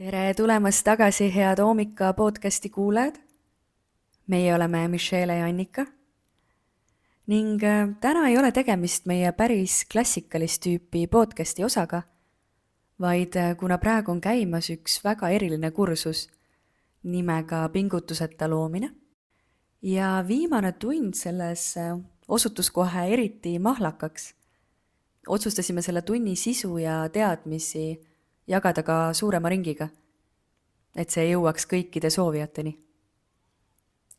Tere tulemast tagasi, head Oomika podcasti kuulajad. Meie oleme Michelle ja Annika. Ning täna ei ole tegemist meie päris klassikalist tüüpi podcasti osaga, vaid kuna praegu on käimas üks väga eriline kursus nimega pingutuseta loomine ja viimane tund selles osutus kohe eriti mahlakaks, otsustasime selle tunni sisu ja teadmisi jagada ka suurema ringiga, et see jõuaks kõikide soovijateni.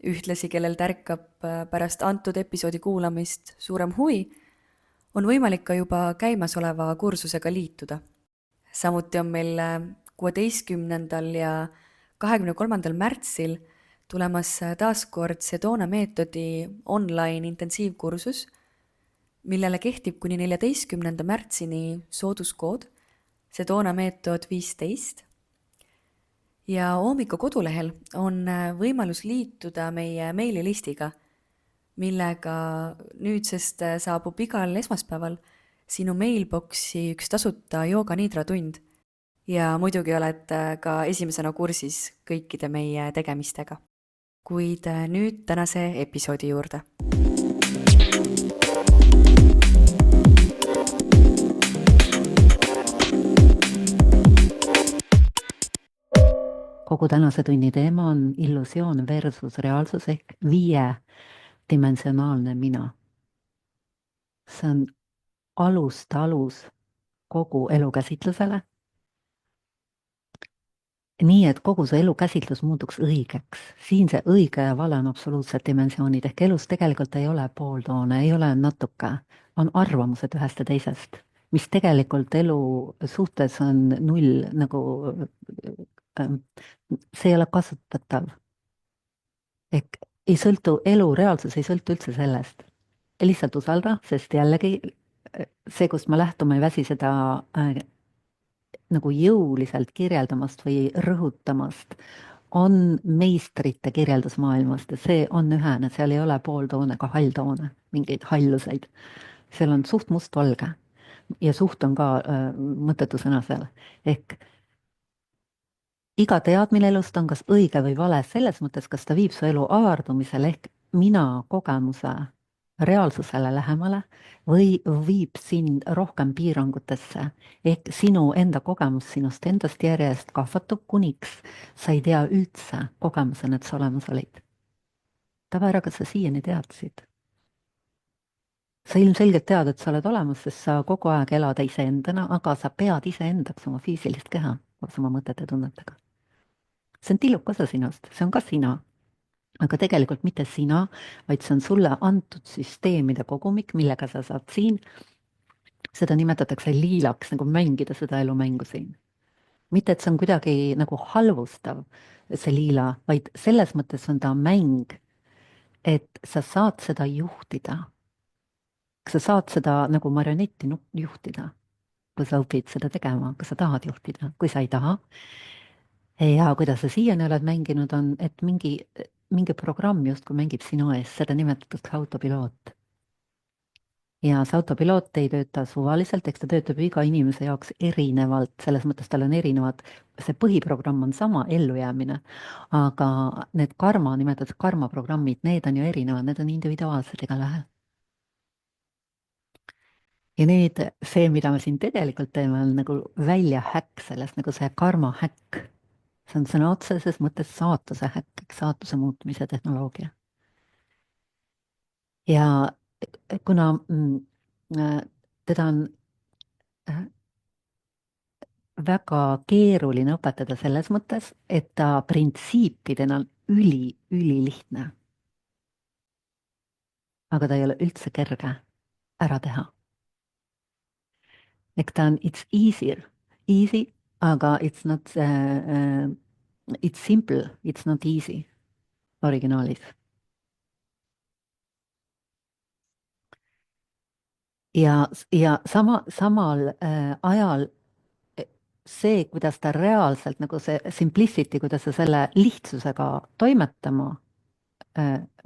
Ühtlasi, kellel tärkab pärast antud episoodi kuulamist suurem huvi, on võimalik ka juba käimasoleva kursusega liituda. Samuti on meil 16. ja 23. märtsil tulemas taaskord Sedona meetodi online intensiivkursus, millele kehtib kuni 14. märtsini sooduskood Sedona meetod 15. Ja Oomika kodulehel on võimalus liituda meie meililistiga, millega nüüdsest saabub igal esmaspäeval sinu mailboxi üks tasuta jooga nidra tund. Ja muidugi oled ka esimesena kursis kõikide meie tegemistega. Kuid nüüd tänase episoodi juurde. Kogu tänase tunni teema on illusioon versus reaalsus ehk 5-dimensionaalne mina. See on alus kogu elukäsitlusele. Nii, et kogu see elukäsitlus muutuks õigeks. Siin see õige ja vale on absoluutsed dimensioonid ehk elus tegelikult ei ole pooltoone, ei ole natuke, on arvamused ühest ja teisest, mis tegelikult elu suhtes on null, nagu see ei ole kasutatav. Ehk ei sõltu, elu reaalsus ei sõltu üldse sellest. Lihtsalt usalda, sest jällegi see, kust ma lähtuma ei väsi seda nagu jõuliselt kirjeldamast või rõhutamast, on meistrite kirjeldusmaailmast ja see on ühene, seal ei ole pooltoone, ka halltoone, mingeid halluseid. Seal on suht mustvalge ja suht on ka mõttetu sõna seal. Ehk iga teadmine elust on kas õige või vale selles mõttes, kas ta viib su elu avardumisele ehk mina kogemuse reaalsusele lähemale või viib sind rohkem piirangutesse ehk sinu enda kogemus sinust endast järjest kahvatub, kuniks sa ei tea üldse kogemusena, et sa olemas olid. Tava ära, kas sa siiani teadsid? Sa ilmselgelt tead, et sa oled olemas, sest sa kogu aeg elad iseendana, aga sa pead iseendaks oma füüsilist keha koos oma mõtete tunnetega. See on tilluke osa sinust, see on ka sina, aga tegelikult mitte sina, vaid see on sulle antud süsteemide kogumik, millega sa saad siin, seda nimetatakse liilaks, nagu mängida seda elumängu siin. Mitte, et see on kuidagi nagu halvustav, see liila, vaid selles mõttes on ta mäng, et sa saad seda juhtida. Sa saad seda nagu marionetti juhtida, kui sa õpid seda tegema, kui sa tahad juhtida, kui sa ei taha. Ja kuidas sa siiani oled mänginud on, et mingi programm justkui mängib sinu ees, seda nimetatakse autopiloot. Ja see autopiloot ei tööta suvaliselt, eks ta töötab iga inimese jaoks erinevalt, selles mõttes tal on erinevad, see põhiprogramm on sama, ellujäämine, aga need nimetatud karmaprogrammid, need on ju erinevad, need on individuaalsed igalühel. Ja nüüd see, mida me siin tegelikult teeme, on nagu väljahäkk sellest, nagu see karmahäkk. See on sõna otseses mõttes saatuse häkk, saatuse muutmise tehnoloogia. Ja kuna teda on väga keeruline õpetada selles mõttes, et ta printsiipidena on ülilihtne. Aga ta ei ole üldse kerge ära teha. Ehk ta on it's easy, aga it's not, it's simple, it's not easy originaalis. Ja samal ajal see, kuidas ta reaalselt, nagu see simplicity, kuidas sa selle lihtsusega toimetama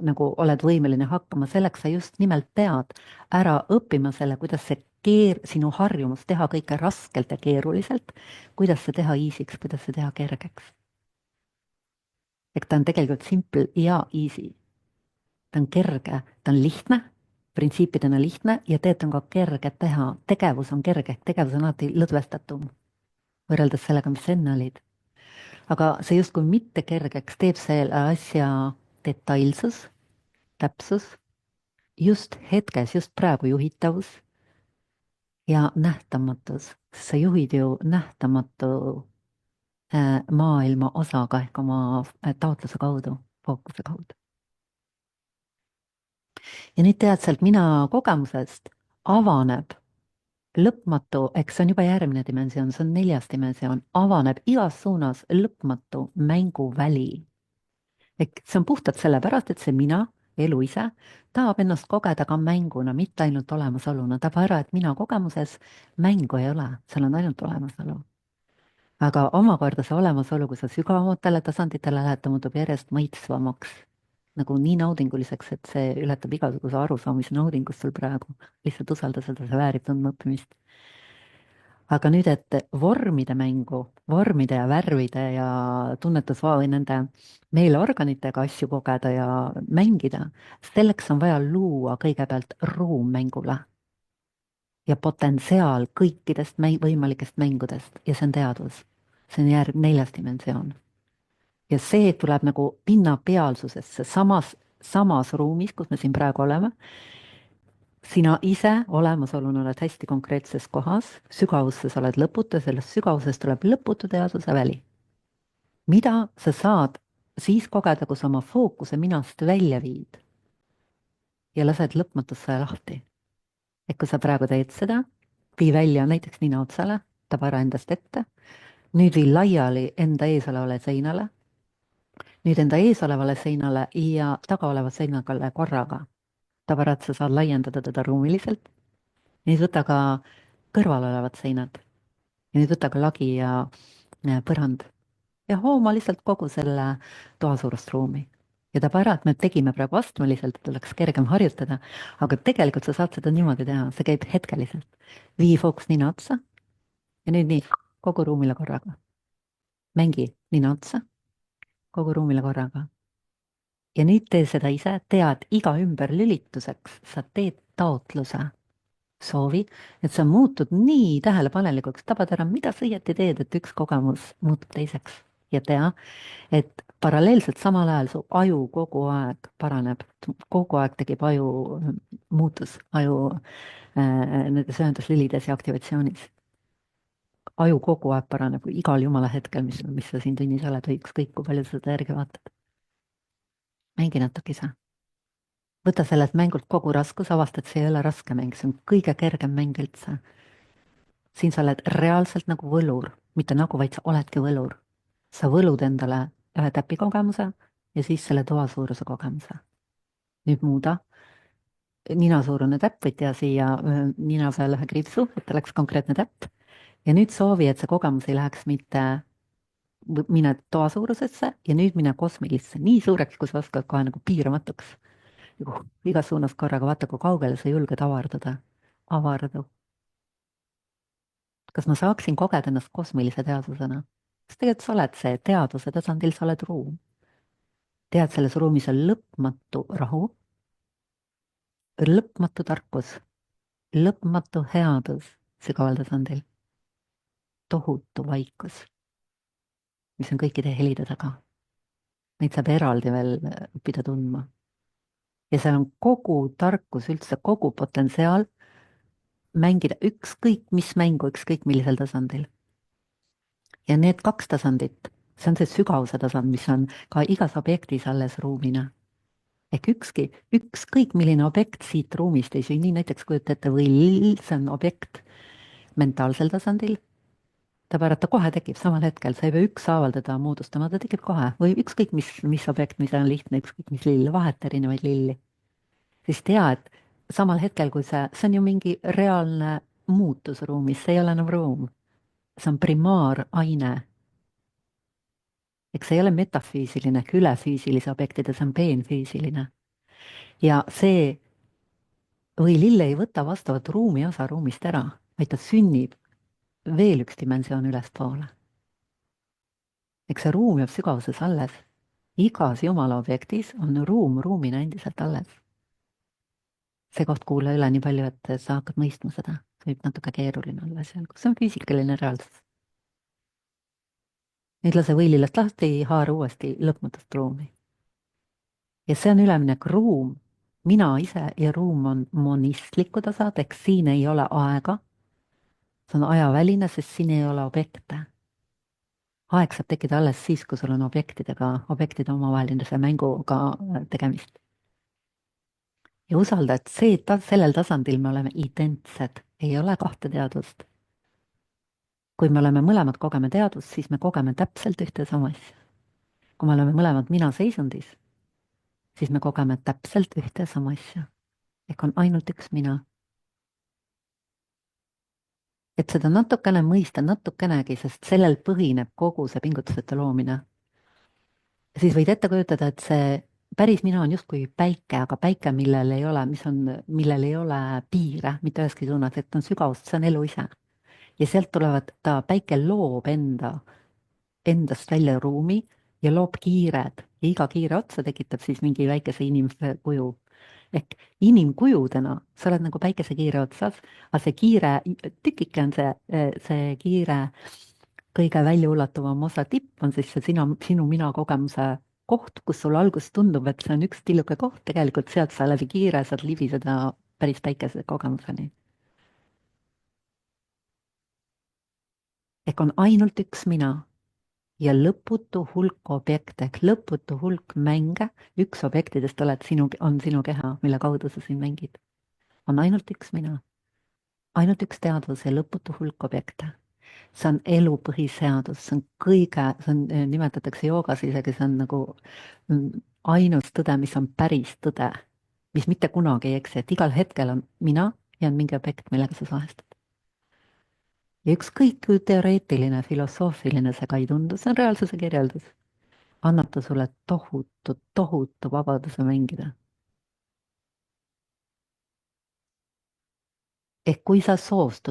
nagu oled võimeline hakkama, selleks sa just nimelt pead ära õppima selle, kuidas see sinu harjumus teha kõike raskelt ja keeruliselt, kuidas see teha easy'ks, kuidas see teha kergeks. ta on tegelikult simple ja easy. ta on kerge, ta on lihtne, printsiipidena lihtne ja tegelikult on ka kerge teha. tegevus on kerge, tegevus on alati lõdvestatum võrreldes sellega, mis enne olid. aga see justkui mitte kergeks teeb selle asja detailsus, täpsus, just hetkes, just praegu juhitavus ja nähtamatus. sa juhid ju nähtamatu maailma osaga ehk oma taotluse kaudu, fookuse kaudu. ja nüüd tead sealt mina kogemusest avaneb lõpmatu, eks see on juba järgmine dimensioon, see on 4. dimensioon, avaneb igas suunas lõpmatu mänguväli. ehk see on puhtalt sellepärast, et see mina, elu ise, tahab ennast kogeda ka mänguna, mitte ainult olemasoluna. ta tahab ära, et mina kogemuses mängu ei ole, seal on ainult olemasolu. aga omakorda see olemasolu, kui sa sügavamatele tasanditele lähed, ta muutub järjest mõistvamaks, nagu nii naudinguliseks, et see ületab igasuguse arusaamise naudingust sul praegu. lihtsalt usalda seda, see väärib tundmaõppimist. aga nüüd, et vormide mängu, vormide ja värvide ja tunnetusvaa nende meeleorganitega asju kogeda ja mängida, selleks on vaja luua kõigepealt ruum mängule ja potentsiaal kõikidest võimalikest mängudest ja see on teadvus. see on 4. dimensioon. ja see tuleb nagu pinnapealsusesse samas ruumis, kus me siin praegu oleme. sina ise olemasoluna oled hästi konkreetses kohas, sügavuses oled lõputu, sellest sügavusest tuleb lõputu teadvuse väli. mida sa saad siis kogeda, kui sa oma fookuse minast välja viid ja lased lõpmatusse lahti. et kui sa praegu teed seda, vii välja näiteks nina otsale, taba ära endast ette, nüüd vii laiali enda ees olevale seinale, nüüd enda ees olevale seinale ja taga oleva seinale korraga. taba ära, et sa saad laiendada teda ruumiliselt. nüüd võta ka kõrval olevad seinad ja nüüd võta ka lagi ja põrand ja hooma lihtsalt kogu selle toasuurust ruumi. ja taba ära, et me tegime praegu astmeliselt, et oleks kergem harjutada, aga tegelikult sa saad seda niimoodi teha, see käib hetkeliselt. vii fookus nina otsa ja nüüd nii, kogu ruumile korraga. mängi nina otsa, kogu ruumile korraga. ja nüüd tee seda ise, tead iga ümberlülituseks, sa teed taotluse, soovi, et sa muutud nii tähelepanelikuks, tabad ära, mida sa õieti teed, et üks kogemus muutub teiseks ja tea, et paralleelselt samal ajal su aju kogu aeg paraneb, kogu aeg tekib aju muutus, aju nendes ühenduslülides ja aktivatsioonis. aju kogu aeg paraneb igal jumala hetkel, mis sa siin tunnis oled või ükskõik, kui palju sa seda järgi vaatad. mängi natukese. võta sellelt mängult kogu raskus, avasta, et see ei ole raske mäng, see on kõige kergem mäng üldse. siin sa oled reaalselt nagu võlur, mitte nagu, vaid sa oledki võlur. sa võlud endale ühe täpikogemuse ja siis selle toasuuruse kogemuse. nüüd muuda. ninasuurune täpp, võid teha siia nina peale ühe kriipsu, et oleks konkreetne täpp. ja nüüd soovi, et see kogemus ei läheks mitte mine toasuurusesse ja nüüd mine kosmilisse, nii suureks, kui sa oskad kohe nagu piiramatuks. igas suunas korraga, vaata, kui kaugele sa julged avarduda. avardu. kas ma saaksin kogeda ennast kosmilise teadvusena? sest tegelikult sa oled see teadvuse tasandil, sa oled ruum. tead, selles ruumis on lõpmatu rahu, lõpmatu tarkus, lõpmatu headus sügaval tasandil, tohutu vaikus, mis on kõikide helide taga. Neid saab eraldi veel õppida tundma. ja seal on kogu tarkus üldse, kogu potentsiaal mängida ükskõik mis mängu, ükskõik millisel tasandil. ja need 2 tasandit, see on see sügavuse tasand, mis on ka igas objektis alles ruumina. ehk ükskõik milline objekt siit ruumist ei sünni, näiteks kujuta ette võll, see on objekt mentaalsel tasandil, ta pärata kohe tekib samal hetkel, sa ei pea ükshaaval teda moodustama, ta tekib kohe või ükskõik mis objekt, mis on lihtne, ükskõik mis lill, vahet erinevaid lilli. siis tea, et samal hetkel, kui see on ju mingi reaalne muutus ruumis, see ei ole enam ruum, see on primaaraine. eks see ei ole metafüüsiline ehk ülefüüsilise objektide, see on peenfüüsiline. ja see või lill ei võta vastavat ruumiosa ruumist ära, vaid ta sünnib veel üks dimensioon ülespoole. eks see ruum jääb sügavuses alles. igas jumala objektis on ruum ruumina endiselt alles. see koht kuula üle nii palju, et sa hakkad mõistma seda. see võib natuke keeruline olla seal, kus on füüsikaline reaalsus. nüüd lase võilillast lahti, haara uuesti lõpmatust ruumi. ja see on üleminek ruum. mina ise ja ruum on monistliku tasad, ehk siin ei ole aega. see on ajaväline, sest siin ei ole objekte. aeg saab tekkida alles siis, kui sul on objektide omavahelise mänguga tegemist. ja usalda, et sellel tasandil me oleme identsed, ei ole kahte teadvust. kui me oleme mõlemad kogeme teadvust, siis me kogeme täpselt ühte sama asja. kui me oleme mõlemad mina seisundis, siis me kogeme täpselt ühte sama asja. ehk on ainult üks mina. et seda natukene mõista, natukenegi, sest sellel põhineb kogu see pingutusete loomine. siis võid ette kujutada, et see päris mina on justkui päike, aga päike, millel ei ole piire mitte üheski suunas, et on sügavust, see on elu ise. ja sealt tulevad, päike loob endast välja ruumi ja loob kiired ja iga kiire otsa tekitab siis mingi väikese inimese kuju. ehk inimkujudena sa oled nagu päikesekiire otsas, aga see kiire tükike on see kiire kõige väljaulatuvam osa tipp on siis see sinu mina kogemuse koht, kus sul alguses tundub, et see on üks tilluke koht, tegelikult sealt sa läbi kiire saad libiseda päris päikese kogemuseni. ehk on ainult üks mina ja lõputu hulk objekte ehk lõputu hulk mänge, üks objektidest on sinu keha, mille kaudu sa siin mängid. on ainult üks mina, ainult üks teadvus ja lõputu hulk objekte. see on elu põhiseadus, nimetatakse joogas isegi, see on nagu ainus tõde, mis on päris tõde, mis mitte kunagi ei eksi, et igal hetkel on mina ja on mingi objekt, millega sa suhestud. ja ükskõik kui teoreetiline, filosoofiline see ka ei tundu, see on reaalsuse kirjeldus. annab ta sulle tohutu vabaduse mängida. ehk kui sa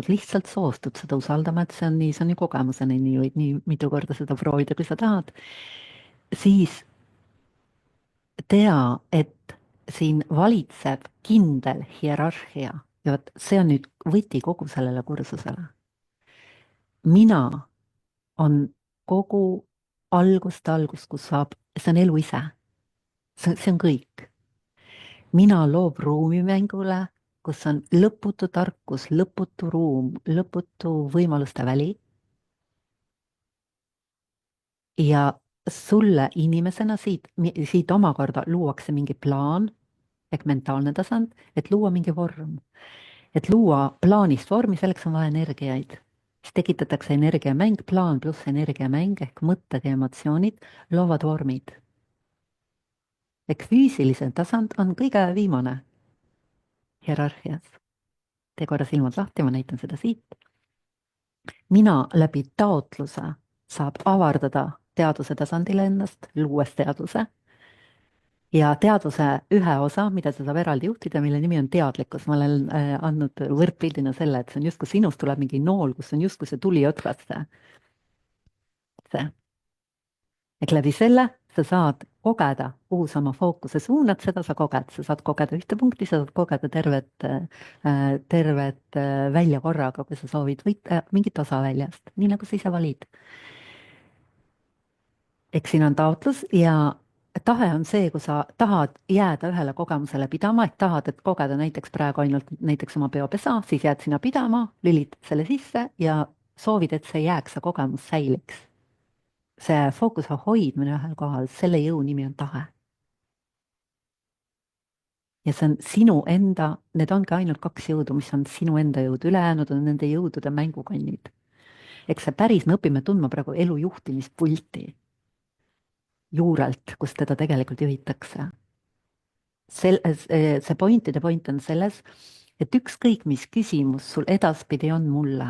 lihtsalt soostud seda usaldama, et see on ju kogemuseni, nii võid nii mitu korda seda proovida, kui sa tahad, siis tea, et siin valitseb kindel hierarhia ja vot see on nüüd võti kogu sellele kursusele. mina on kogu algust, kus saab, see on elu ise. see on kõik. mina loob ruumi mängule, kus on lõputu tarkus, lõputu ruum, lõputu võimaluste väli. ja sulle inimesena siit omakorda luuakse mingi plaan ehk mentaalne tasand, et luua mingi vorm. et luua plaanist vormi, selleks on vaja energiaid. siis tekitatakse energiamäng, plaan pluss energiamäng ehk mõtted ja emotsioonid loovad vormid. ehk füüsiline tasand on kõige viimane hierarhias. tee korra silmad lahti, ma näitan seda siit. mina läbi taotluse saab avardada teadvuse tasandile ennast, luues teadvuse. ja teadvuse ühe osa, mida ta saab eraldi juhtida, mille nimi on teadlikkus. ma olen andnud võrdpildina selle, et see on justkui sinust tuleb mingi nool, kus on justkui see tuli otsast. ehk läbi selle sa saad kogeda, kuhu sa oma fookuse suunad, seda sa koged, sa saad kogeda ühte punkti, sa saad kogeda tervet välja korraga, kui sa soovid võita mingit osa väljast, nii nagu sa ise valid. eks siin on taotlus ja tahe on see, kui sa tahad jääda ühele kogemusele pidama, ehk tahad, et kogeda näiteks praegu ainult näiteks oma peopesa, siis jääd sinna pidama, lülitad selle sisse ja soovid, et see jääks, see kogemus säiliks. see fookuse hoidmine ühel kohal, selle jõu nimi on tahe. ja see on sinu enda, need ongi ainult kaks jõudu, mis on sinu enda jõud, ülejäänud on nende jõudude mängukonnid. eks see päris, me õpime tundma praegu elu juhtimispulti juurelt, kus teda tegelikult juhitakse. see point on selles, et ükskõik, mis küsimus sul edaspidi on mulle,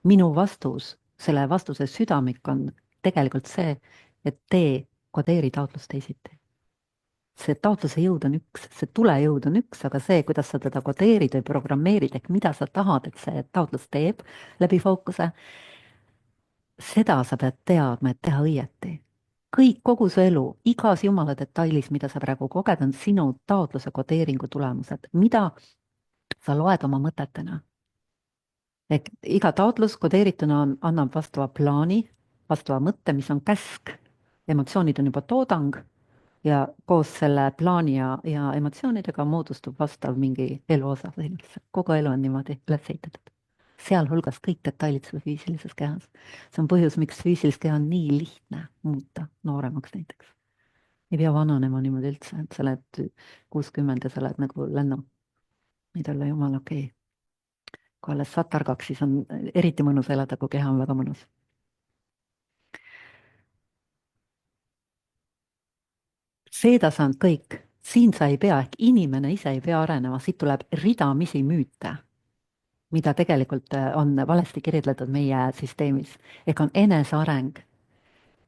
minu vastus, selle vastuse südamik on tegelikult see, et kodeeri taotlus teisiti. see taotluse jõud on üks, see tulejõud on üks, aga see, kuidas sa teda kodeerid või programmeerid, ehk mida sa tahad, et see taotlus teeb läbi fookuse, seda sa pead teadma, et teha õieti. kõik, kogu su elu, igas jumala detailis, mida sa praegu koged, on sinu taotluse kodeeringu tulemused, mida sa loed oma mõtetena. ehk iga taotlus kodeerituna annab vastava plaani, vastava mõtte, mis on käsk. emotsioonid on juba toodang ja koos selle plaani ja emotsioonidega moodustub vastav mingi eluosa põhimõtteliselt. kogu elu on niimoodi üles ehitatud. sealhulgas kõik detailid sul füüsilises kehas. see on põhjus, miks füüsilist keha on nii lihtne muuta nooremaks näiteks. ei pea vananema niimoodi üldse, et sa oled 60 ja sa oled nagu lennuk. võid olla jumala okei okay. Kui alles saad targaks, siis on eriti mõnus elada, kui keha on väga mõnus. see tasand kõik, siin sa ei pea, ehk inimene ise ei pea arenema, siit tuleb ridamisi müüte, mida tegelikult on valesti kirjeldatud meie süsteemis, ehk on eneseareng.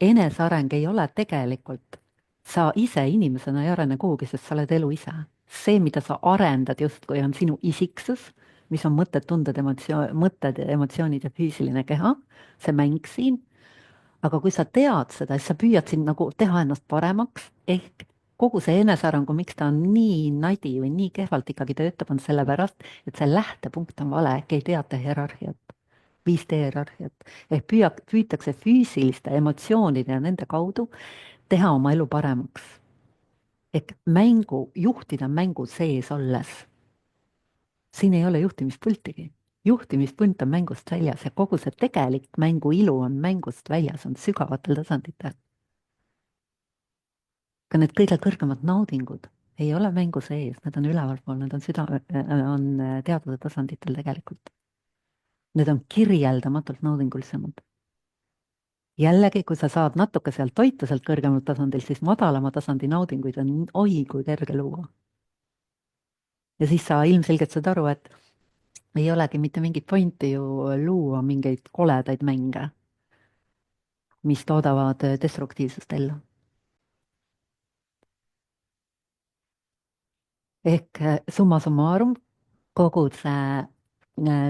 eneseareng ei ole tegelikult, sa ise inimesena ei arene kuhugi, sest sa oled elu ise. see, mida sa arendad justkui on sinu isiksus, mis on mõtted, tunded, mõtted, emotsioonid ja füüsiline keha, see mäng siin. aga kui sa tead seda, siis sa püüad siin nagu teha ennast paremaks, ehk kogu see enesearengu, miks ta on nii nadi või nii kehvalt ikkagi töötab, on sellepärast, et see lähtepunkt on vale, ehk ei teata hierarhiat, 5D hierarhiat, ehk püütakse füüsiliste emotsioonide ja nende kaudu teha oma elu paremaks. ehk mängu, juhtida mängu sees olles. siin ei ole juhtimispultigi. juhtimispunt on mängust väljas ja kogu see tegelik mängu ilu on mängust väljas, on sügavatel tasanditel. ka need kõige kõrgemad naudingud ei ole mängu sees, need on ülevalpool, need on teadvuse tasanditel tegelikult. Need on kirjeldamatult naudingulisemad. jällegi, kui sa saad natuke sealt toitu sealt kõrgemalt tasandilt, siis madalama tasandi naudinguid on oi kui kerge luua. ja siis sa ilmselgelt saad aru, et ei olegi mitte mingit pointi ju luua mingeid koledaid mänge, mis toodavad destruktiivsust ellu. ehk summa summarum, kogu see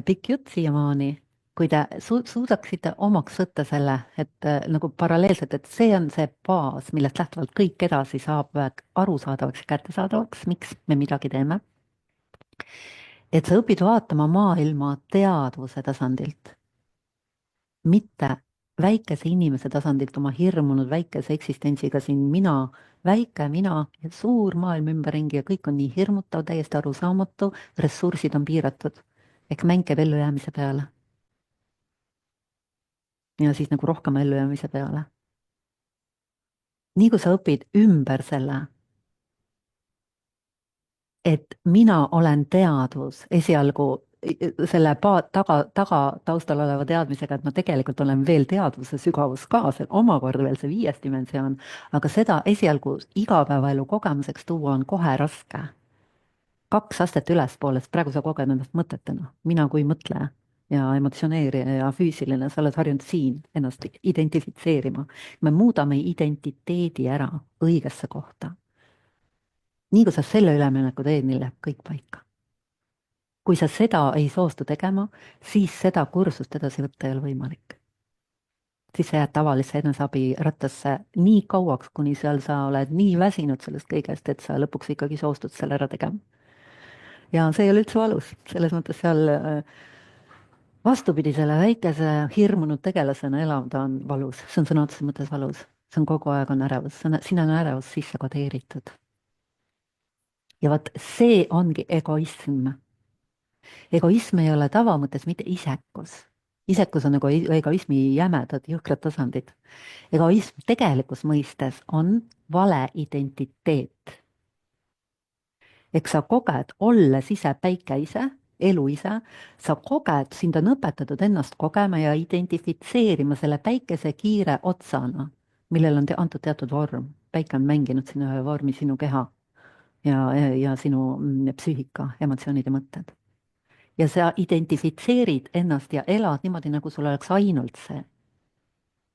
pikk jutt siiamaani, kui te suudaksite omaks võtta selle, et nagu paralleelselt, et see on see baas, millest lähtuvalt kõik edasi saab arusaadavaks ja kättesaadavaks, miks me midagi teeme. et sa õpid vaatama maailma teadvuse tasandilt, mitte väikese inimese tasandilt, oma hirmunud väikese eksistentsiga siin mina, väike mina ja suur maailm ümberringi ja kõik on nii hirmutav, täiesti arusaamatu, ressursid on piiratud. ehk mäng käib ellujäämise peale. ja siis nagu rohkem ellujäämise peale. nii kui sa õpid ümber selle, et mina olen teadvus esialgu selle taustal oleva teadmisega, et ma tegelikult olen veel teadvuse sügavus ka, see omakorda veel see 5. dimensioon, aga seda esialgu igapäevaelu kogemuseks tuua on kohe raske. 2 astet ülespoole, sest praegu sa koged ennast mõtetena, mina kui mõtleja ja emotsioneerija ja füüsiline, sa oled harjunud siin ennast identifitseerima. me muudame identiteedi ära õigesse kohta. nii kui sa selle ülemineku teed, nii läheb kõik paika. kui sa seda ei soostu tegema, siis seda kursust edasi võtta ei ole võimalik. siis sa jääd tavalisse eneseabi rattasse nii kauaks, kuni seal sa oled nii väsinud sellest kõigest, et sa lõpuks ikkagi soostud selle ära tegema. ja see ei ole üldse valus, selles mõttes seal vastupidi, selle väikese hirmunud tegelasena elavda on valus, see on sõna otseses mõttes valus, see on kogu aeg on ärevus, sinna on ärevus sisse kodeeritud. ja vot see ongi egoism. egoism ei ole tavamõttes mitte isekus. isekus on nagu egoismi jämedad jõhkrad tasandid. egoism tegelikus mõistes on vale identiteet. eks sa koged, olles ise päike ise, elu ise, sa koged, sind on õpetatud ennast kogema ja identifitseerima selle päikese kiire otsana, millel on antud teatud vorm. päike on mänginud sinu ühe vormi, sinu keha ja sinu psüühika, emotsioonid ja mõtted. ja sa identifitseerid ennast ja elad niimoodi, nagu sul oleks ainult see.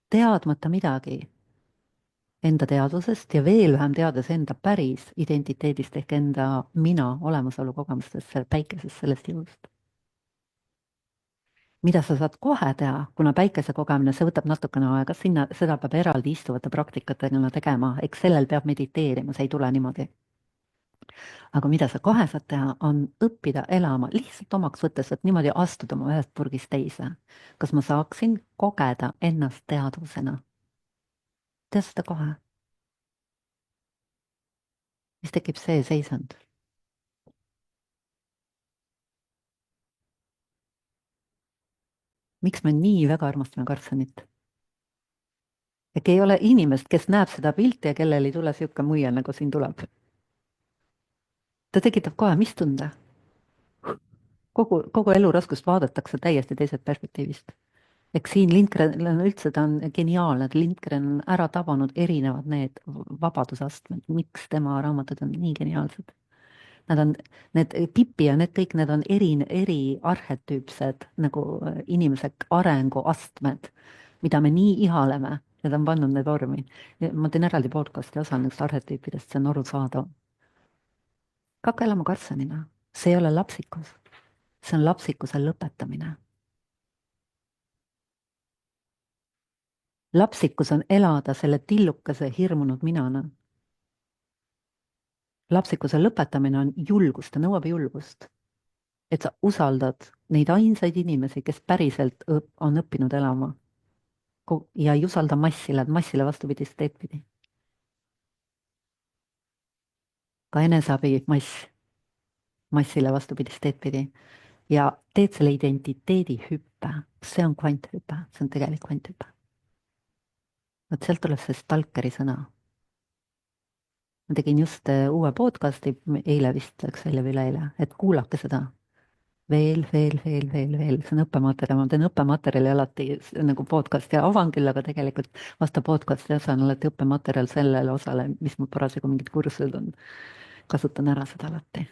teadmata midagi. enda teadvusest ja veel vähem teades enda päris identiteedist ehk enda mina olemasolu kogemustest, päikesest, sellest jõust. Mida sa saad kohe teha, kuna päikese kogemine, see võtab natukene aega, seda peab eraldi istuvate praktikatega tegema, eks sellel peab mediteerima, see ei tule niimoodi. Aga mida sa kohe saad teha, on õppida elama lihtsalt omaks võttes, et niimoodi astuda oma ühest purgist teise. Kas ma saaksin kogeda ennast teadvusena? Tea seda kohe. Siis tekib see seisund. Miks me nii väga armastame Karlssonit? Ehk ei ole inimest, kes näeb seda pilti ja kellel ei tule sihuke muie, nagu siin tuleb. Ta tekitab kohe, mis tunde? Kogu elu raskust vaadatakse täiesti teisest perspektiivist. Eks siin Lindgren on üldse, ta on geniaalne, et Lindgren on ära tabanud erinevad need vabadusastmed, miks tema raamatud on nii geniaalsed. Nad on, need Pipi ja need kõik, need on eri arhetüüpsed nagu inimese arenguastmed, mida me nii ihaleme ja ta on pannud need vormi. Ma teen eraldi podcasti osa nendest arhetüüpidest, see on arusaadav. Hakka elama Karlssonina, see ei ole lapsikus, see on lapsikuse lõpetamine. Lapsikus on elada selle tillukese hirmunud minana. Lapsikuse lõpetamine on julgust, ta nõuab julgust. Et sa usaldad neid ainsaid inimesi, kes päriselt on õppinud elama. Ja ei usalda massile vastupidist teedpidi. Ka eneseabi massile vastupidist teedpidi. Ja teed selle identiteedi hüppe. See on kvanthüpe, see on tegelik kvanthüpe. Vot sealt tuleb see stalkeri sõna. Ma tegin just uue podcasti, eile vist läks välja või üleeile, et kuulake seda. Veel, see on õppematerjal, ma teen õppematerjali alati nagu podcasti avan küll, aga tegelikult vasta podcasti osa on alati õppematerjal sellele osale, mis mul parasjagu mingid kursused on. Kasutan ära seda alati.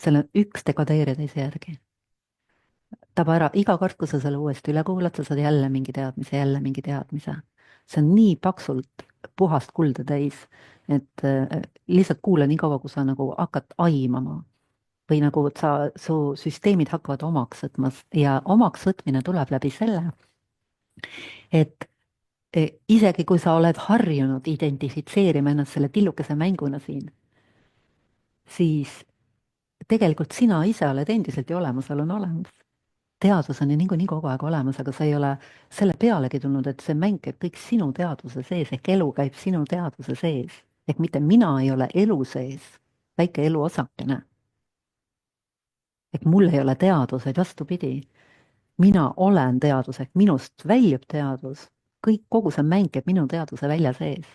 Seal on üks dekodeerija teise järgi. Taba ära, iga kord, kui sa selle uuesti üle kuulad, sa saad jälle mingi teadmise. See on nii paksult puhast kulda täis, et lihtsalt kuula nii kaua, kui sa nagu hakkad aimama või nagu su süsteemid hakkavad omaks võtma ja omaks võtmine tuleb läbi selle, et isegi kui sa oled harjunud identifitseerima ennast selle tillukese mänguna siin, siis tegelikult sina ise oled endiselt ju olemasolu on olemas. Teadvus on ju niikuinii kogu aeg olemas, aga sa ei ole selle pealegi tulnud, et see mäng käib kõik sinu teadvuse sees, ehk elu käib sinu teadvuse sees. Ehk mitte mina ei ole elu sees, väike elu osakene. Ehk mul ei ole teadvuseid, vastupidi. Mina olen teadvus, ehk minust väljub teadvus. Kogu see mäng käib minu teadvuse välja sees.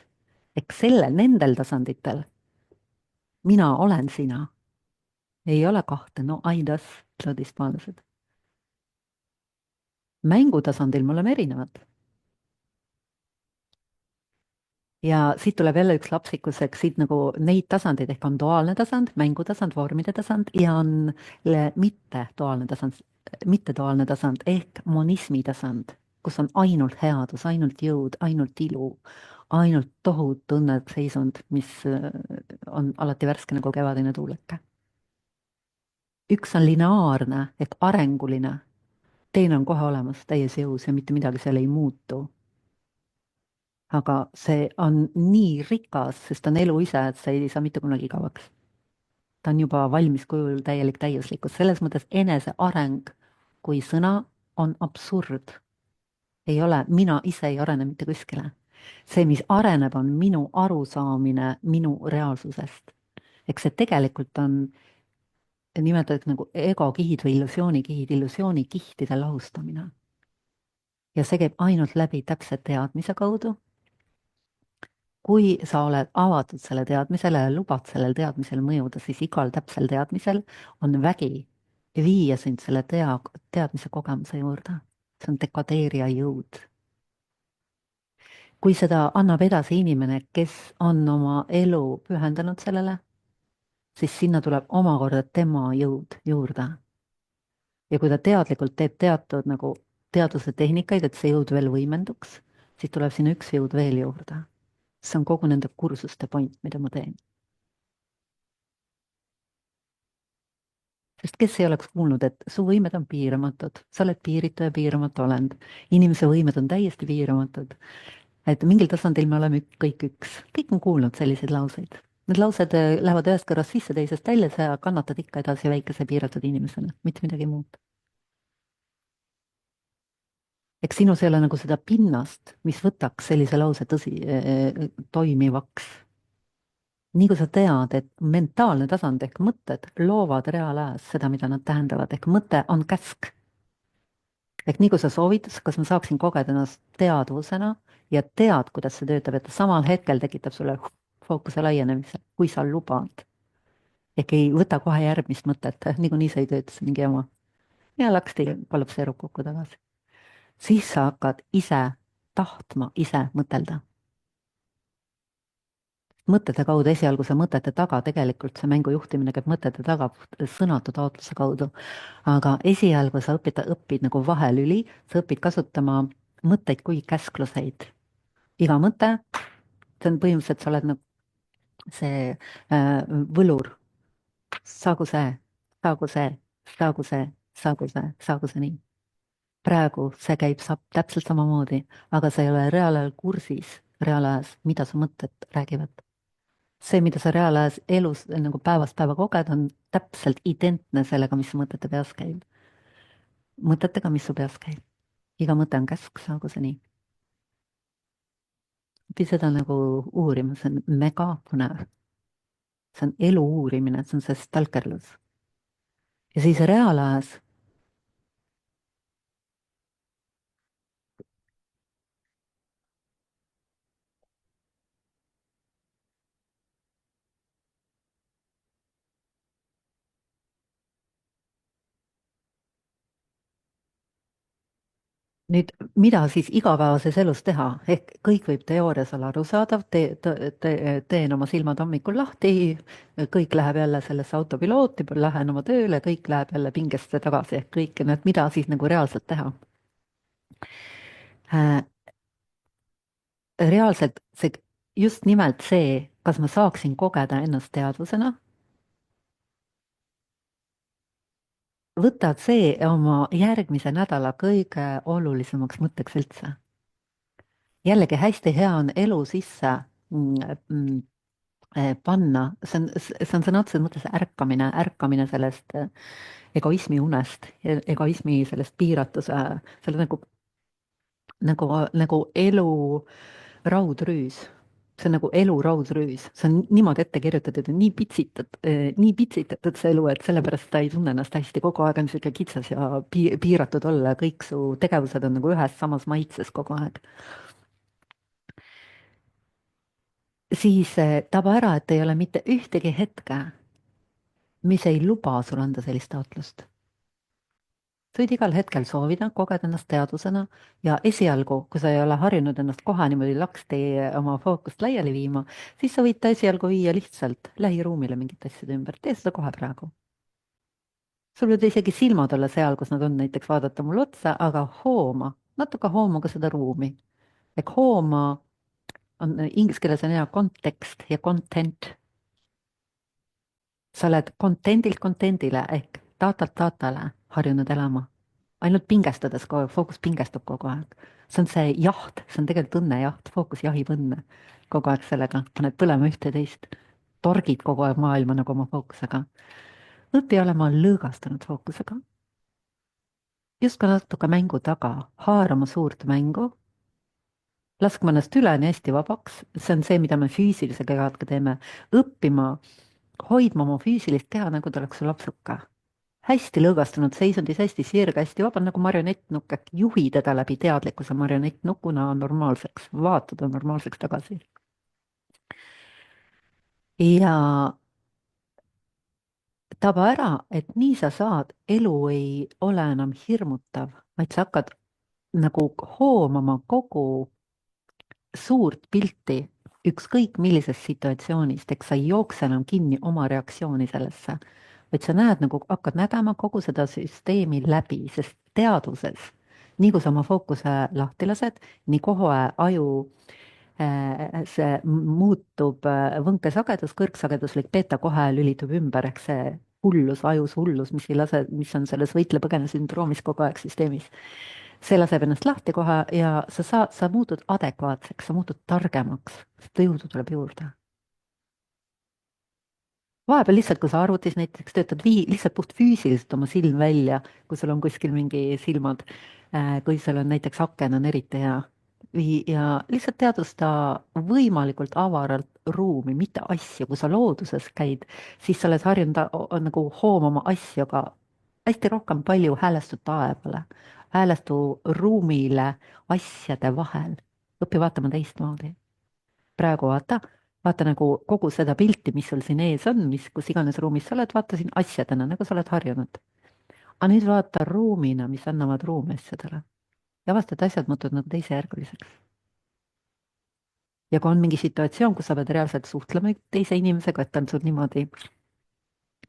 Ehk nendel tasanditel mina olen sina. Ei ole kahte, no aidas, ütlevad hispaanlased. Mängutasandil me oleme erinevad. Ja siit tuleb jälle üks lapsikuseks, siit nagu neid tasandeid, ehk on duaalne tasand, mängutasand, vormide tasand ja on mitteduaalne tasand ehk monismi tasand, kus on ainult headus, ainult jõud, ainult ilu, ainult tohutu õnneseisund, mis on alati värske nagu kevadine tuuleke. Üks on lineaarne ehk arenguline. Teine on kohe olemas täies jõus ja mitte midagi seal ei muutu. Aga see on nii rikas, sest ta on elu ise, et see ei saa mitte kunagi igavaks. Ta on juba valmis kujul täielik täiuslikkus. Selles mõttes enese areng kui sõna on absurd. Ei ole, mina ise ei arene mitte kuskile. See, mis areneb, on minu arusaamine minu reaalsusest. Eks see tegelikult on nimetatud nagu egokihid või illusioonikihtide lahustamine. Ja see käib ainult läbi täpse teadmise kaudu. Kui sa oled avatud selle teadmisele ja lubad sellel teadmisel mõjuda, siis igal täpsel teadmisel on vägi viia sind selle teadmise kogemuse juurde. See on dekodeerija jõud. Kui seda annab edasi inimene, kes on oma elu pühendanud sellele, siis sinna tuleb omakorda tema jõud juurde. Ja kui ta teadlikult teeb teatud nagu teaduse tehnikaid, et see jõud veel võimenduks, siis tuleb sinna üks jõud veel juurde. see on kogu nende kursuste point, mida ma teen. Sest kes ei oleks kuulnud, et su võimed on piiramatud, sa oled piiritu ja piiramatu olend. Inimese võimed on täiesti piiramatud. Et mingil tasandil me oleme kõik üks. Kõik on kuulnud selliseid lauseid. Need laused lähevad ühest kõrvast sisse, teisest välja, sa kannatad ikka edasi väikese piiratud inimesena, mitte midagi muud. Eks sinus ei ole nagu seda pinnast, mis võtaks sellise lause toimivaks. Nii kui sa tead, et mentaalne tasand ehk mõtted loovad reaalajas seda, mida nad tähendavad, ehk mõte on käsk. Ehk nii kui sa soovid, kas ma saaksin kogeda ennast teadvusena ja tead, kuidas see töötab, et samal hetkel tekitab sulle fookuse laienemise, kui sa lubad. Ehk ei võta kohe järgmist mõtet, niikuinii sa ei tööta, see mingi jama. Ja laksti kollapseerub kokku tagasi. Siis sa hakkad ise tahtma, ise mõtelda. Mõtete kaudu, esialgu see mõtete taga, tegelikult see mängu juhtimine käib mõtete taga sõnatu taotluse kaudu. Aga esialgu sa õpid nagu vahelüli, sa õpid kasutama mõtteid kui käskluseid. Iga mõte, see on põhimõtteliselt, sa oled nagu see võlur. Saagu see, saagu see, saagu see, saagu see, saagu see nii. Praegu see käib täpselt samamoodi, aga sa ei ole reaalajal kursis, reaalajas, mida su mõtted räägivad. See, mida sa reaalajas elus nagu päevast päeva koged, on täpselt identne sellega, mis su mõtete peas käib. Mõtetega, mis su peas käib. Iga mõte on käsk, saagu see nii. Õpi seda nagu uurima, see on mega põnev. See on elu uurimine, see on see stalkerlus. Ja siis reaalajas nüüd, mida siis igapäevases elus teha, ehk kõik võib teoorias olla arusaadav, teen oma silmad hommikul lahti, kõik läheb jälle sellesse autopilooti, lähen oma tööle, kõik läheb jälle pingesse tagasi, ehk kõik need, mida siis nagu reaalselt teha. Reaalselt see, just nimelt see, kas ma saaksin kogeda ennast teadvusena, võtad see oma järgmise nädala kõige olulisemaks mõtteks üldse. Jällegi hästi hea on elu sisse panna, see on sõna otseses mõttes ärkamine sellest egoismi unest, egoismi sellest piiratuse, selle nagu elu raudrüüs. See on nagu elu raudrüüs, see on niimoodi ette kirjutatud ja nii pitsitatud see elu, et sellepärast ta ei tunne ennast hästi, kogu aeg on niisugune kitsas ja piiratud olla, kõik su tegevused on nagu ühes samas maitses kogu aeg. Siis taba ära, et ei ole mitte ühtegi hetke, mis ei luba sul anda sellist taotlust. Sa võid igal hetkel soovida, kogeda ennast teadvusena ja esialgu, kui sa ei ole harjunud ennast kohe niimoodi laksti oma fookust laiali viima, siis sa võid ta esialgu viia lihtsalt lähiruumile mingite asjade ümber, tee seda kohe praegu. Sul võid isegi silmad olla seal, kus nad on, näiteks vaadata mulle otsa, aga natuke hooma ka seda ruumi. Ehk hooma on inglise keeles on hea kontekst ja content. Sa oled contentilt contentile ehk datalt datale harjunud elama. Ainult pingestades kogu aeg, fookus pingestub kogu aeg. See on see jaht, see on tegelikult õnnejaht, fookus jahib õnne kogu aeg sellega, paned põlema ühte ja teist, torgid kogu aeg maailma nagu oma fookusega. Õpi olema lõõgastunud fookusega. Just ka natuke mängu taga, haarama suurt mängu, laskma ennast üleni hästi vabaks, see on see, mida me füüsilise kehaga teeme, õppima, hoidma oma füüsilist keha, nagu ta oleks su lapsuka. Hästi lõõgastunud seisundis, hästi sirge, hästi vaba nagu marionettnukk, äkki juhi teda läbi teadlikkuse marionettnukuna normaalseks, vaatada normaalseks tagasi. Ja taba ära, et nii sa saad, elu ei ole enam hirmutav, vaid sa hakkad nagu hoomama kogu suurt pilti ükskõik millisest situatsioonist, eks sa ei jookse enam kinni oma reaktsiooni sellesse, vaid sa näed nagu, hakkad nägema kogu seda süsteemi läbi, sest teadvuses, nii kui sa oma fookuse lahti lased, nii kohe aju see muutub võnkesagedus, kõrgsageduslik beeta kohe lülitub ümber, ehk see hullus, ajus hullus, mis ei lase, mis on selles võitle-põgene sündroomis kogu aeg süsteemis. see laseb ennast lahti kohe ja sa muutud adekvaatseks, sa muutud targemaks, sest jõudu tuleb juurde. vahepeal lihtsalt, kui sa arvutis näiteks töötad, vii lihtsalt puht füüsiliselt oma silm välja, kui sul on kuskil mingi silmad, kui sul on näiteks aken on eriti hea. Ja lihtsalt teadvusta võimalikult avaralt ruumi, mitte asju, kui sa looduses käid, siis sa oled harjunud nagu hoomama asju, aga hästi rohkem palju häälestu taevale, häälestu ruumile asjade vahel. õpi vaatama teistmoodi. praegu vaata nagu kogu seda pilti, mis sul siin ees on, mis, kus iganes ruumis sa oled, vaata siin asjadena, nagu sa oled harjunud. aga nüüd vaata ruumina, mis annavad ruumi asjadele. ja avasta, et asjad muutuvad nagu teisejärguliseks. ja kui on mingi situatsioon, kus sa pead reaalselt suhtlema teise inimesega, et ta on sul niimoodi,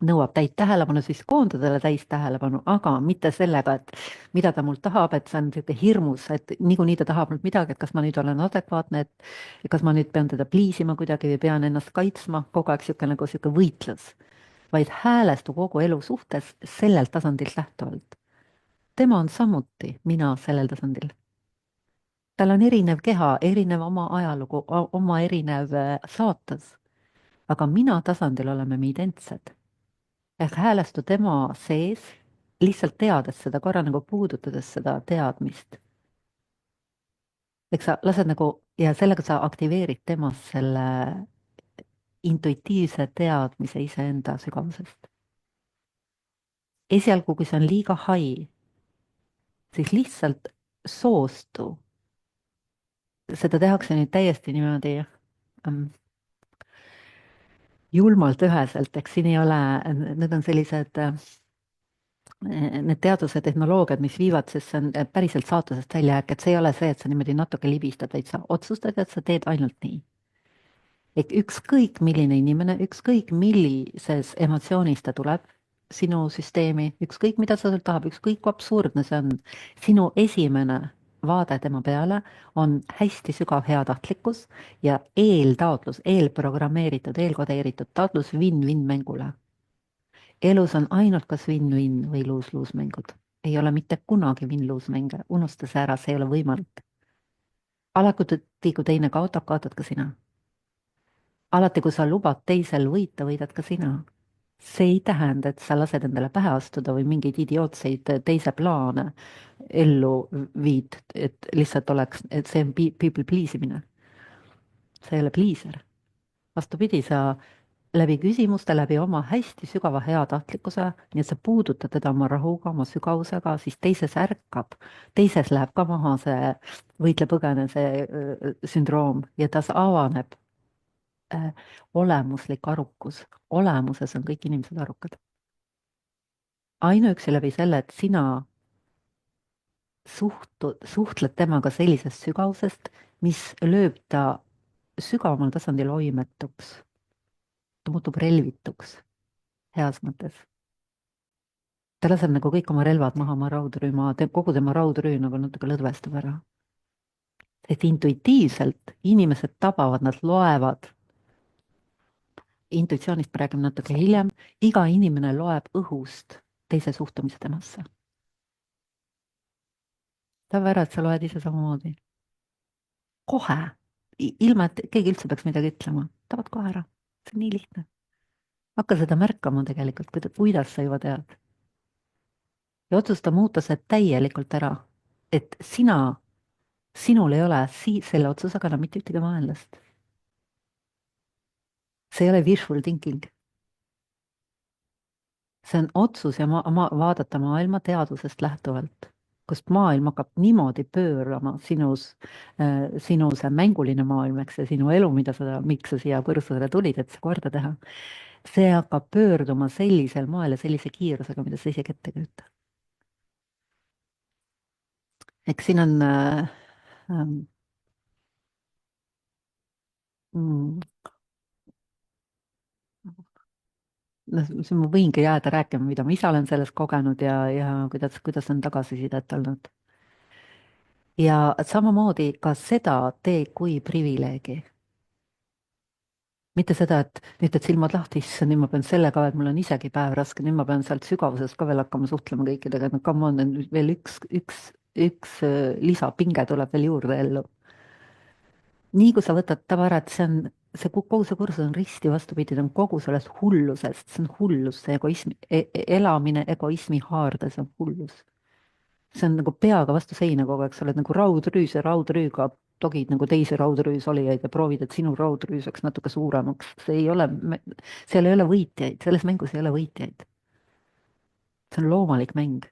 nõuab täit tähelepanu, siis koonda talle täis tähelepanu, aga mitte sellega, et mida ta mult tahab, et see on niisugune hirmus, et niikuinii ta tahab mult midagi, et kas ma nüüd olen adekvaatne, et kas ma nüüd pean teda pliisima kuidagi või pean ennast kaitsma, kogu aeg niisugune nagu niisugune võitlus, vaid häälestu kogu elu suhtes sellelt tasandilt lähtuvalt. tema on samuti mina sellel tasandil. tal on erinev keha, erinev oma ajalugu, oma erinev saatus, aga mina tasandil oleme me identsed ehk häälestu tema sees, lihtsalt teades seda, korra nagu puudutades seda teadmist. eks sa lased nagu ja sellega sa aktiveerid temas selle intuitiivse teadmise iseenda sügavusest. esialgu, kui see on liiga hai, siis lihtsalt soostu. seda tehakse nüüd täiesti niimoodi julmalt üheselt, eks siin ei ole, need on sellised need teaduse tehnoloogiad, mis viivad, sest see on päriselt saatusest välja, et see ei ole see, et sa niimoodi natuke libistad, vaid sa otsustad, et sa teed ainult nii. et ükskõik milline inimene, ükskõik millises emotsioonis ta tuleb sinu süsteemi, ükskõik mida ta sealt tahab, ükskõik kui absurdne see on, sinu esimene vaade tema peale on hästi sügav heatahtlikkus ja eeltaotlus, eelprogrammeeritud, eelkodeeritud taotlus win-win mängule. elus on ainult kas win-win või lose-lose mängud. ei ole mitte kunagi win-lose mänge, unusta see ära, see ei ole võimalik. alati, kui teine kaotab, kaotad ka sina. alati, kui sa lubad teisel võita, võidad ka sina. see ei tähenda, et sa lased endale pähe astuda või mingeid idiootseid teise plaane ellu viid, et lihtsalt oleks, et see on people please imine. see ei ole pleaser. vastupidi, sa läbi küsimuste, läbi oma hästi sügava heatahtlikkuse, nii et sa puudutad teda oma rahuga, oma sügavusega, siis teises ärkab, teises läheb ka maha see võitle-põgene, see sündroom ja tas avaneb olemuslik arukus. olemuses on kõik inimesed arukad. ainuüksi läbi selle, et sina suhtled temaga sellisest sügavusest, mis lööb ta sügavamal tasandil oimetuks. ta muutub relvituks, heas mõttes. ta laseb nagu kõik oma relvad maha, oma raudrüü, kogu tema raudrüü nagu natuke lõdvestub ära. et intuitiivselt inimesed tabavad, nad loevad. intuitsioonist räägime natuke hiljem, iga inimene loeb õhust teise suhtumise temasse. taba ära, et sa loed ise samamoodi. kohe, ilma et keegi üldse peaks midagi ütlema, tabad kohe ära, see on nii lihtne. hakka seda märkama tegelikult, kuidas sa juba tead. ja otsusta muuta see täielikult ära, et sinul ei ole selle otsusega enam mitte ühtegi vaenlast. see ei ole wishful thinking. see on otsus ja vaadata maailma teadusest lähtuvalt, kust maailm hakkab niimoodi pöörama sinu see mänguline maailm, eks see sinu elu, miks sa siia põrsusele tulid, et see korda teha. see hakkab pöörduma sellisel moel ja sellise kiirusega, mida sa isegi ette ei kujuta. eks siin on noh, ma võingi jääda rääkima, mida ma ise olen sellest kogenud ja kuidas on tagasisidet olnud. ja samamoodi ka seda tee kui privileegi. mitte seda, et nüüd teed silmad lahti, issand, nüüd ma pean sellega, et mul on isegi päev raske, nüüd ma pean sealt sügavusest ka veel hakkama suhtlema kõikidega, no come on, nüüd veel üks lisapinge tuleb veel juurde ellu. nii kui sa võtad tava ära, et kogu see kursus on risti vastupidi, ta on kogu sellest hullusest, see on hullus, see egoismi elamine egoismi haardes on hullus. see on nagu peaga vastu seina kogu aeg, sa oled nagu raudrüüs ja raudrüüga togid nagu teisi raudrüüs olijaid ja proovid, et sinu raudrüüs oleks natuke suuremaks. seal ei ole võitjaid, selles mängus ei ole võitjaid. see on loomulik mäng.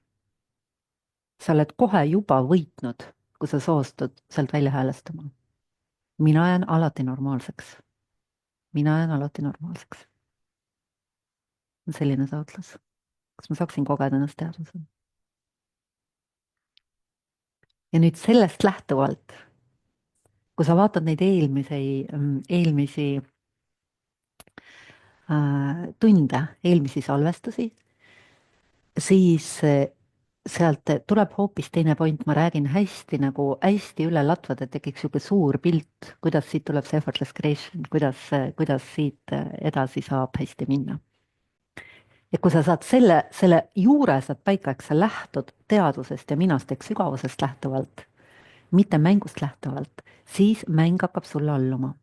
sa oled kohe juba võitnud, kui sa soostud sealt välja häälestama. mina jään alati normaalseks. mina jään alati normaalseks. selline taotlus. kas ma saaksin kogeda ennast teadvusena? ja nüüd sellest lähtuvalt, kui sa vaatad neid eelmisi tunde, eelmisi salvestusi, siis sealt tuleb hoopis teine point, ma räägin hästi üle latvada, et tekiks niisugune suur pilt, kuidas siit tuleb see effortless creation, kuidas siit edasi saab hästi minna. ja kui sa saad selle juure saad paika, eks sa lähtud teadvusest ja minast ehk sügavusest lähtuvalt, mitte mängust lähtuvalt, siis mäng hakkab sulle alluma.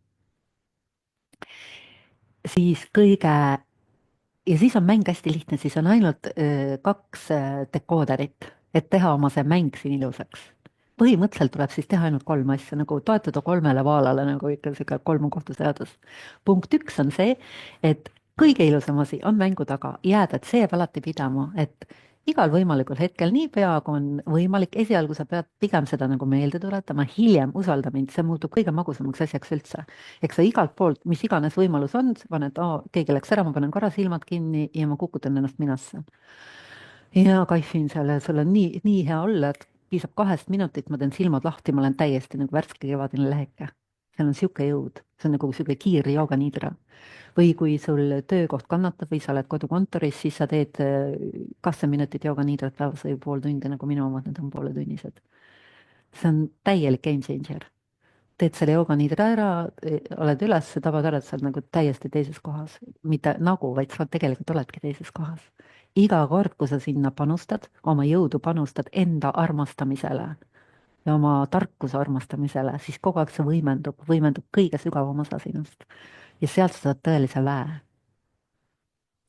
Ja siis on mäng hästi lihtne, siis on ainult 2 dekooderit, et teha oma see mäng siin ilusaks. Põhimõtteliselt tuleb siis teha ainult 3 asja, nagu toetuda 3 vaalale, nagu ikka sihuke 3 kohta seadus. Punkt 1 on see, et kõige ilusam asi on mängu taga jääda, et see jääb alati pidama, et igal võimalikul hetkel, niipea kui on võimalik, esialgu sa pead pigem seda nagu meelde tuletama, hiljem usalda mind, see muutub kõige magusamaks asjaks üldse. Eks sa igalt poolt, mis iganes võimalus on, paned, keegi läks ära, ma panen korra silmad kinni ja ma kukutan ennast minasse. ja kaifin seal ja sul on nii hea olla, et piisab 2 minutit, ma teen silmad lahti, ma olen täiesti nagu värske kevadine leheke. seal on sihuke jõud, see on nagu sihuke kiirjooga niidra. või kui sul töökoht kannatab või sa oled kodukontoris, siis sa teed 20 minutit jooganiidrat päevas või pool tundi, nagu minu omad, need on pooletunnised. see on täielik game changer. teed selle jooganiidra ära, oled üles, tabad ära, et sa oled nagu täiesti teises kohas. mitte nagu, vaid sa tegelikult oledki teises kohas. iga kord, kui sa sinna panustad, oma jõudu panustad enda armastamisele ja oma tarkuse armastamisele, siis kogu aeg see võimendub kõige sügavam osa sinust. ja sealt sa saad tõelise väe.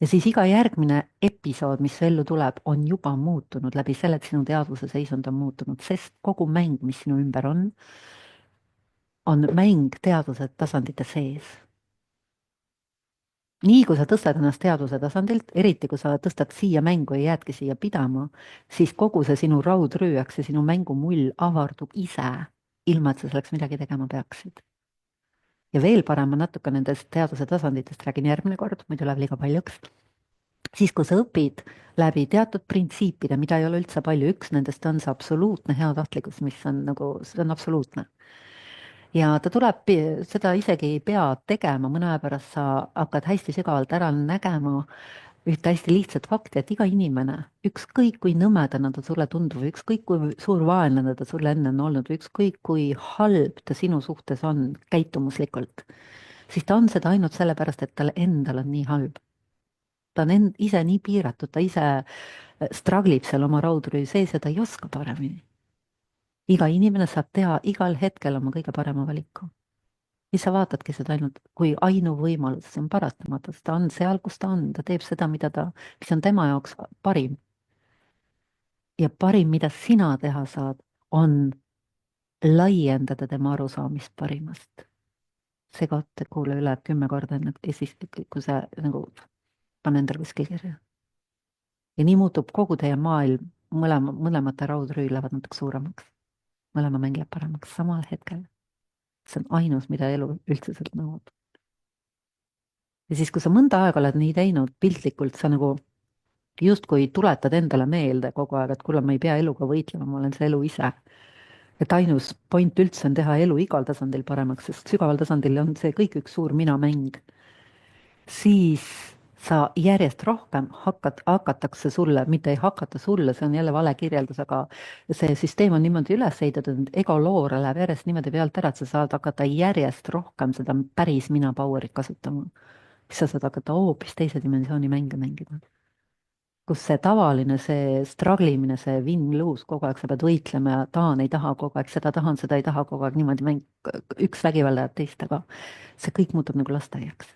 ja siis iga järgmine episood, mis su ellu tuleb, on juba muutunud läbi selle, et sinu teadvuse seisund on muutunud, sest kogu mäng, mis sinu ümber on mäng teadvuse tasandite sees. nii kui sa tõstad ennast teadvuse tasandilt, eriti kui sa tõstad siia mängu ja jäädki siia pidama, siis kogu see sinu raudrüüaks ja sinu mängumull avardub ise, ilma et sa selleks midagi tegema peaksid. ja veel parem, ma natuke nendest teadvuse tasanditest räägin järgmine kord, muidu läheb liiga paljuks. siis, kui sa õpid läbi teatud printsiipide, mida ei ole üldse palju, üks nendest on see absoluutne heatahtlikkus, mis on nagu, see on absoluutne. ja ta tuleb, seda isegi ei pea tegema, mõne aja pärast sa hakkad hästi sügavalt ära nägema ühte hästi lihtsat fakti, et iga inimene, ükskõik kui nõmedana ta sulle tundub, ükskõik kui suur vaenlane ta sulle enne on olnud, ükskõik kui halb ta sinu suhtes on käitumuslikult, siis ta on seda ainult sellepärast, et tal endal on nii halb. ta on ise nii piiratud, ta ise struggle ib seal oma raudrüü sees ja ta ei oska paremini. iga inimene saab teha igal hetkel oma kõige parema valiku. ja sa vaatadki seda ainult kui ainuvõimalus, see on paratamatus, ta on seal, kus ta on, ta teeb seda, mis on tema jaoks parim. ja parim, mida sina teha saad, on laiendada tema arusaamist parimast. see koht, kuule üle 10 korda enne ja siis, kui sa nagu pane endale kuskil kirja. ja nii muutub kogu teie maailm, mõlemate raudrüü lähevad natuke suuremaks. mõlema mäng läheb paremaks samal hetkel. see on ainus, mida elu üldse sealt nõuab. ja siis, kui sa mõnda aega oled nii teinud, piltlikult sa nagu justkui tuletad endale meelde kogu aeg, et kuule, ma ei pea eluga võitlema, ma olen see elu ise. et ainus point üldse on teha elu igal tasandil paremaks, sest sügaval tasandil on see kõik üks suur minamäng. siis sa järjest rohkem hakatakse sulle, mitte ei hakata sulle, see on jälle vale kirjeldus, aga see süsteem on niimoodi üles ehitatud, et egoloore läheb järjest niimoodi pealt ära, et sa saad hakata järjest rohkem seda päris mina power'it kasutama. siis sa saad hakata hoopis teise dimensiooni mänge mängima, kus see tavaline, see struggle imine, see win-lose, kogu aeg sa pead võitlema ja tahan, ei taha, kogu aeg seda tahan, seda ei taha, kogu aeg niimoodi üks vägivaldajab teist taga. see kõik muutub nagu lasteaiaks.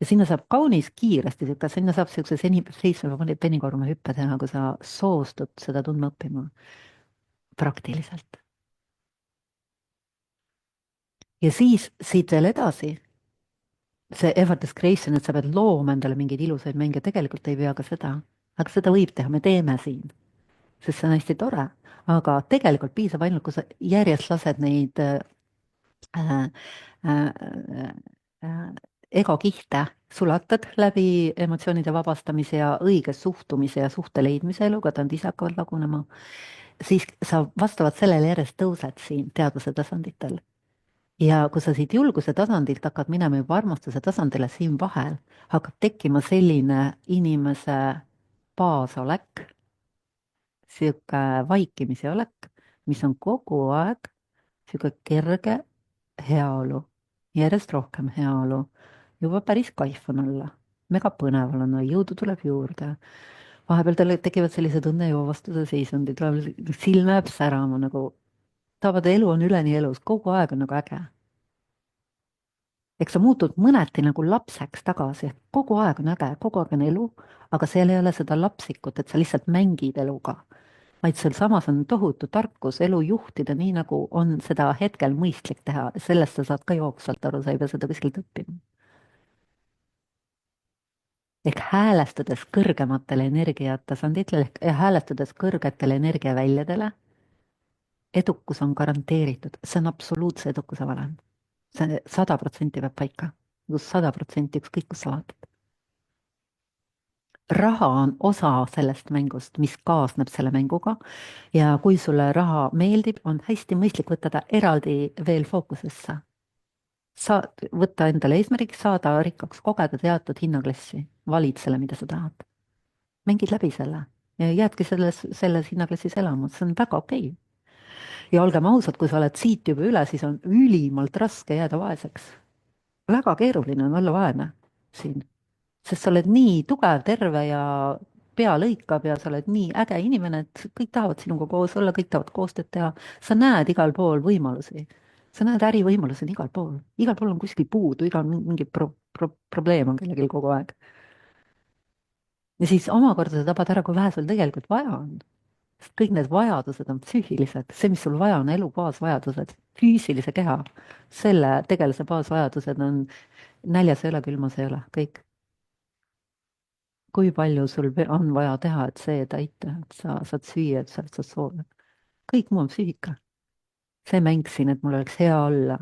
ja sinna saab kaunis kiiresti, sinna saab siukse seitsme penikorme hüppe teha, kui sa soostud seda tundma õppima praktiliselt. ja siis siit veel edasi, see effortless creation, et sa pead looma endale mingeid ilusaid mänge, tegelikult ei pea ka seda, aga seda võib teha, me teeme siin, sest see on hästi tore, aga tegelikult piisab ainult, kui sa järjest lased neid äh, äh, äh, egokihte sulatad läbi emotsioonide vabastamise ja õige suhtumise ja suhte leidmise eluga, ta on ise hakkavad lagunema, siis sa vastavalt sellele järjest tõused siin teadvuse tasanditel. ja kui sa siit julguse tasandilt hakkad minema juba armastuse tasandile, siin vahel hakkab tekkima selline inimese baasolek, sihuke vaikimise olek, mis on kogu aeg sihuke kerge heaolu, järjest rohkem heaolu, juba päris kaif on olla, mega põnev on olla, jõudu tuleb juurde. vahepeal tal tekivad sellised õnnejoovastuse seisundid, silm jääb särama nagu, tahavad, elu on üleni elus, kogu aeg on nagu äge. eks sa muutud mõneti nagu lapseks tagasi, kogu aeg on äge, kogu aeg on elu, aga seal ei ole seda lapsikut, et sa lihtsalt mängid eluga, vaid seal samas on tohutu tarkus elu juhtida, nii nagu on seda hetkel mõistlik teha, sellest sa saad ka jooksvalt aru, sa ei pea seda kuskilt õppima. ehk häälestades kõrgematele energiatasanditele ehk häälestades kõrgetele energiaväljadele, edukus on garanteeritud, see on absoluutse edukuse valem. see 100% peab paika, 100%, ükskõik kus sa vaatad. raha on osa sellest mängust, mis kaasneb selle mänguga ja kui sulle raha meeldib, on hästi mõistlik võtta ta eraldi veel fookusesse. saad võtta endale eesmärgiks saada rikkaks, kogeda teatud hinnaklassi, valid selle, mida sa tahad. mängid läbi selle ja jäädki selles hinnaklassis elama, see on väga okei. ja olgem ausad, kui sa oled siit juba üle, siis on ülimalt raske jääda vaeseks. väga keeruline on olla vaene siin, sest sa oled nii tugev, terve ja pea lõikab ja sa oled nii äge inimene, et kõik tahavad sinuga koos olla, kõik tahavad koostööd teha. sa näed igal pool võimalusi, sa näed ärivõimalusi on igal pool on kuskil puudu, igal mingi probleem on kellelgi kogu aeg. ja siis omakorda sa tabad ära, kui vähe sul tegelikult vaja on. sest kõik need vajadused on psüühilised, see, mis sul vaja on, elu baasvajadused, füüsilise keha, selle tegelase baasvajadused on näljas ei ole, külmas ei ole, kõik. kui palju sul on vaja teha, et see täita, et sa saad süüa, et sa saad sooja. kõik muu on psüühika. see mäng siin, et mul oleks hea olla,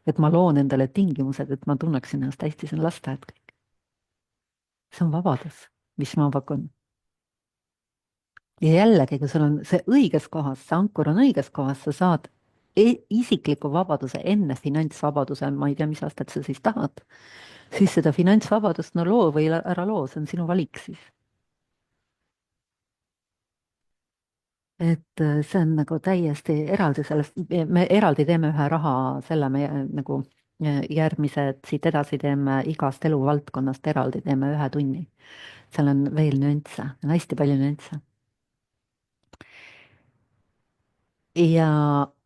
et ma loon endale tingimused, et ma tunneksin ennast hästi, see on lasteaed kõik. see on vabadus, mis ma pakun. ja jällegi, kui sul on see õiges kohas, see ankur on õiges kohas, sa saad isikliku vabaduse enne finantsvabaduse, ma ei tea, mis aastat sa siis tahad, siis seda finantsvabadust, no loo või ära loo, see on sinu valik siis. et see on nagu täiesti eraldi sellest, me eraldi teeme ühe raha selle, me nagu järgmised siit edasi teeme igast eluvaldkonnast eraldi, teeme 1 tunni. seal on veel nüansse, on hästi palju nüansse.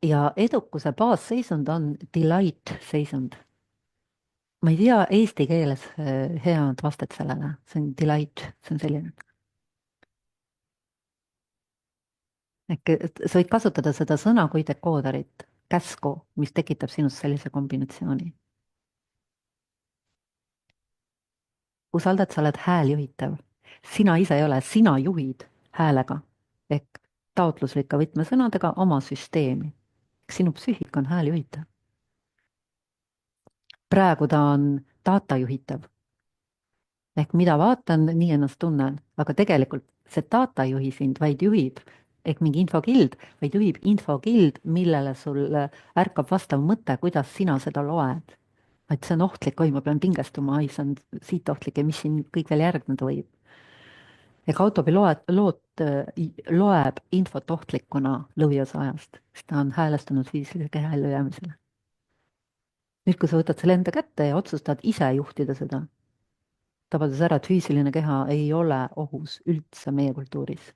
ja edukuse baasseisund on delight seisund. ma ei tea eesti keeles head vastet sellele, see on delight, see on selline. ehk sa võid kasutada seda sõna kui dekooderit, käsku, mis tekitab sinust sellise kombinatsiooni. usaldad, sa oled hääljuhitav, sina ise ei ole, sina juhid häälega ehk taotluslike võtmesõnadega oma süsteemi. sinu psüühika on hääljuhitav. praegu ta on data juhitav ehk mida vaatan, nii ennast tunnen, aga tegelikult see data ei juhi sind, vaid juhib ehk mingi infokild, vaid juhib infokild, millele sul ärkab vastav mõte, kuidas sina seda loed. vaid see on ohtlik, oi, ma pean pingestuma, ai, see on siit ohtlik ja mis siin kõik veel järgneda võib. ega autopiloot loeb infot ohtlikuna lõviosa ajast, sest ta on häälestunud füüsilise keha ellujäämisele. nüüd, kui sa võtad selle enda kätte ja otsustad ise juhtida seda, tabades ära, et füüsiline keha ei ole ohus üldse meie kultuuris.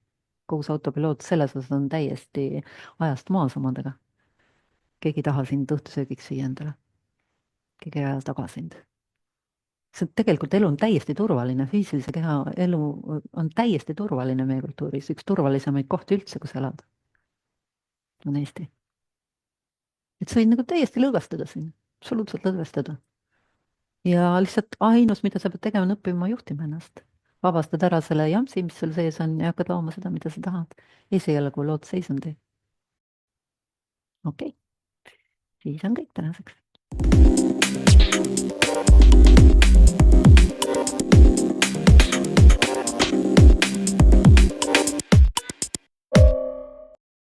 kogu see autopiloot selles osas on täiesti ajast maas omadega. keegi ei taha sind õhtusöögiks süüa endale. keegi ei aja taga sind. see tegelikult elu on täiesti turvaline, füüsilise keha elu on täiesti turvaline meie kultuuris, üks turvalisemaid kohti üldse, kus elada. on Eesti. et sa võid nagu täiesti lõõgastada siin, absoluutselt lõdvestada. ja lihtsalt ainus, mida sa pead tegema, on õppima juhtima ennast. vabastad ära selle jampsi, mis sul sees on ja hakkad looma seda, mida sa tahad. esialgu lood seisundi. okei. Siis on kõik tänaseks.